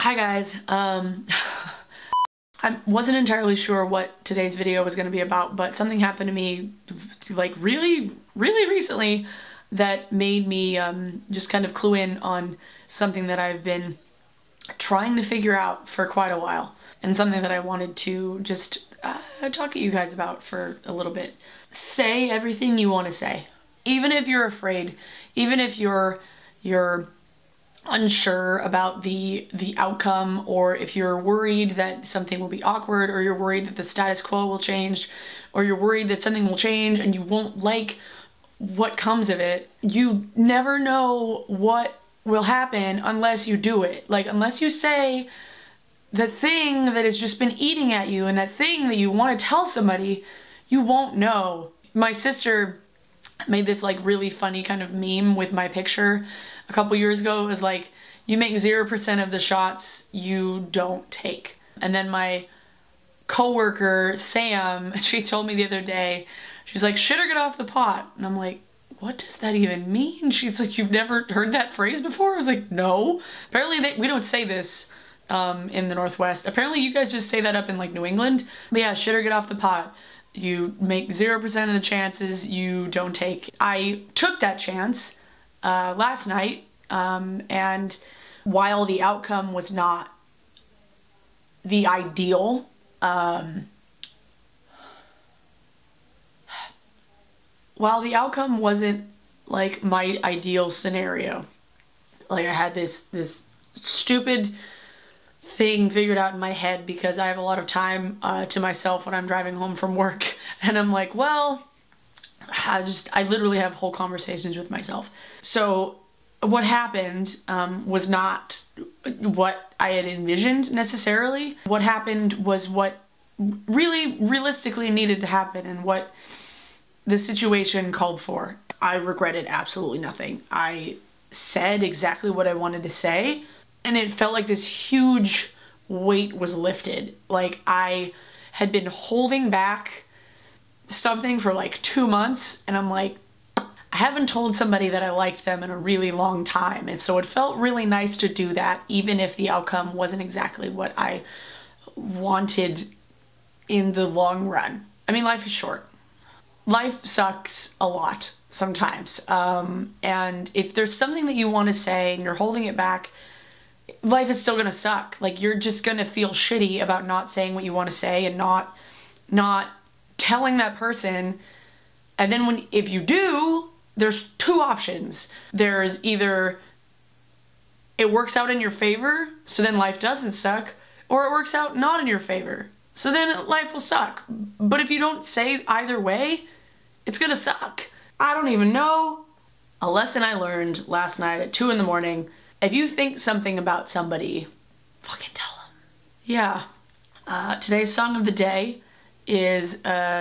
Hi guys, I wasn't entirely sure what today's video was going to be about, but something happened to me like really recently that made me just kind of clue in on something that I've been trying to figure out for quite a while, and something that I wanted to just talk to you guys about for a little bit. Say everything you want to say. Even if you're afraid, even if you're unsure about the outcome, or if you're worried that something will be awkward, or you're worried that the status quo will change, or you're worried that something will change and you won't like what comes of it. You never know what will happen unless you do it. Like, unless you say the thing that has just been eating at you and that thing that you want to tell somebody, you won't know. My sister made this like really funny kind of meme with my picture a couple years ago. It was like, you make 0% of the shots you don't take. And then my coworker Sam, she told me the other day, she's like, shit or get off the pot. And I'm like, what does that even mean? She's like, you've never heard that phrase before? I was like, no. Apparently we don't say this in the Northwest. Apparently you guys just say that up in like New England. But yeah, shit or get off the pot. You make 0% of the chances you don't take. I took that chance last night, and while the outcome was not the ideal, while the outcome wasn't like my ideal scenario, like I had this stupid thing figured out in my head because I have a lot of time to myself when I'm driving home from work, and I'm like, well, I literally have whole conversations with myself. So what happened was not what I had envisioned necessarily. What happened was what really realistically needed to happen and what the situation called for. I regretted absolutely nothing. I said exactly what I wanted to say, and it felt like this huge weight was lifted. Like I had been holding back something for like 2 months, and I'm like, I haven't told somebody that I liked them in a really long time. And so it felt really nice to do that, even if the outcome wasn't exactly what I wanted in the long run. I mean, life is short. Life sucks a lot sometimes. And if there's something that you want to say and you're holding it back, life is still gonna suck. Like, you're just gonna feel shitty about not saying what you want to say and not telling that person. And then if you do, there's two options. There's either it works out in your favor, so then life doesn't suck, or it works out not in your favor, so then life will suck. But if you don't say either way, it's gonna suck. I don't even know. A lesson I learned last night at 2 in the morning. If you think something about somebody, fucking tell them. Yeah. Today's song of the day is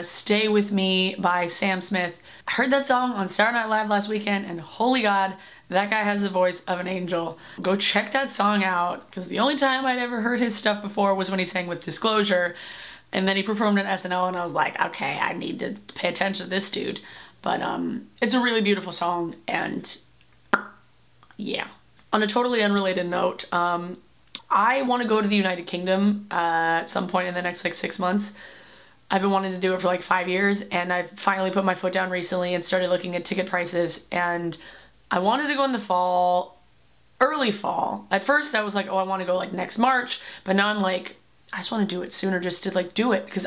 Stay With Me by Sam Smith. I heard that song on Saturday Night Live last weekend, and holy God, that guy has the voice of an angel. Go check that song out, because the only time I'd ever heard his stuff before was when he sang with Disclosure, and then he performed at SNL, and I was like, okay, I need to pay attention to this dude. But it's a really beautiful song, and yeah. On a totally unrelated note, I want to go to the United Kingdom at some point in the next like 6 months. I've been wanting to do it for like 5 years, and I've finally put my foot down recently and started looking at ticket prices. And I wanted to go in the fall, early fall. At first I was like, oh, I want to go like next March, but now I'm like, I just want to do it sooner just to like do it, because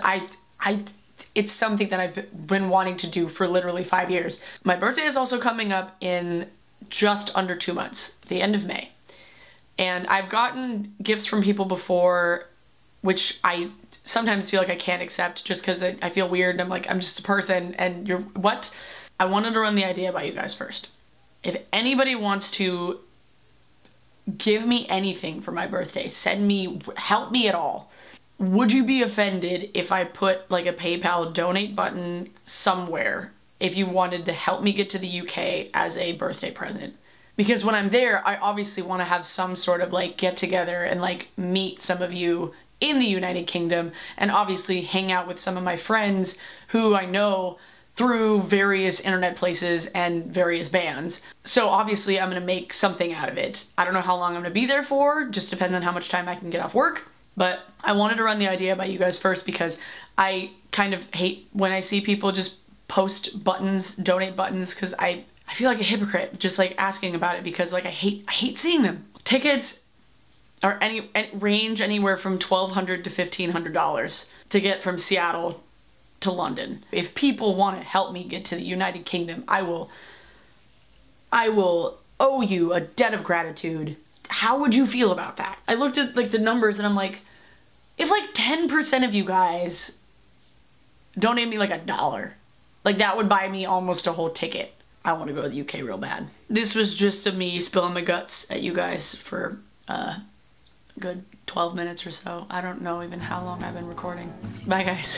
it's something that I've been wanting to do for literally 5 years. My birthday is also coming up in just under 2 months, the end of May. And I've gotten gifts from people before, which I sometimes feel like I can't accept just because I feel weird, and I'm like, I'm just a person, and you're what? I wanted to run the idea by you guys first. If anybody wants to give me anything for my birthday, send me, help me at all, would you be offended if I put like a PayPal donate button somewhere if you wanted to help me get to the UK as a birthday present? Because when I'm there, I obviously want to have some sort of like get together and like meet some of you in the United Kingdom, and obviously hang out with some of my friends who I know through various internet places and various bands. So obviously I'm gonna make something out of it. I don't know how long I'm gonna be there for, just depends on how much time I can get off work. But I wanted to run the idea by you guys first because I kind of hate when I see people just post buttons, donate buttons, because I feel like a hypocrite just like asking about it, because like I hate seeing them. Tickets are range anywhere from $1,200 to $1,500 to get from Seattle to London. If people want to help me get to the United Kingdom, I will owe you a debt of gratitude. How would you feel about that? I looked at like the numbers and I'm like, if like 10% of you guys donate me like $1, like that would buy me almost a whole ticket. I want to go to the UK real bad. This was just a me spilling my guts at you guys for a good 12 minutes or so. I don't know even how long I've been recording. Bye guys.